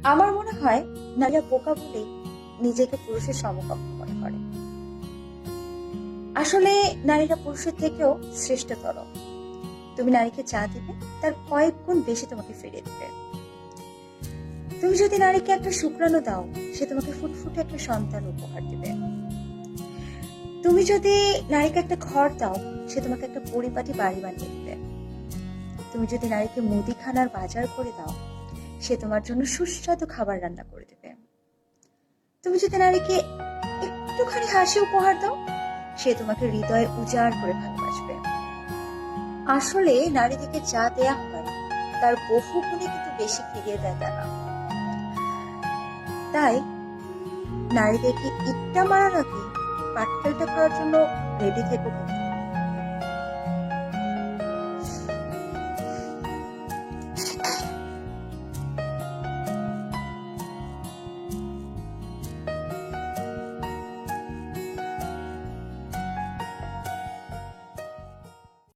আমার মনে হয় নারীরা বোকা বলেই নিজেকে পুরুষের সমকক্ষ মনে করে। আসলে নারীরা পুরুষের থেকেও শ্রেষ্ঠতর। তুমি নারীকে যা দিবে তার কয়েক গুণ বেশি তোমাকে ফিরিয়ে দিবে। তুমি যদি নারীকে একটা শুক্রাণু দাও, সে তোমাকে ফুটফুটে একটা সন্তান উপহার দিবে। তুমি যদি নারীকে একটা ঘর দাও, সে তোমাকে একটা পরিপাটি বাড়ি বানিয়ে দিবে। তুমি যদি নারীকে মুদিখানার বাজার করে দাও, সে তোমার জন্য সুস্বাদু খাবার রান্না করে দেবে। তুমি যদি নারীকে একটুখানি হাসি উপহার দাও, সে তোমাকে হৃদয়ে উজাড় করে ভালোবাসবে। আসলে নারীদেরকে যা দেয়া হয় তার বহু গুণে কিন্তু বেশি ফিরিয়ে দেয় তারা। তাই নারীদেরকে ইটটা মারার আগে পাটকেলটা খাওয়ার জন্য রেডি থেকো কিন্তু।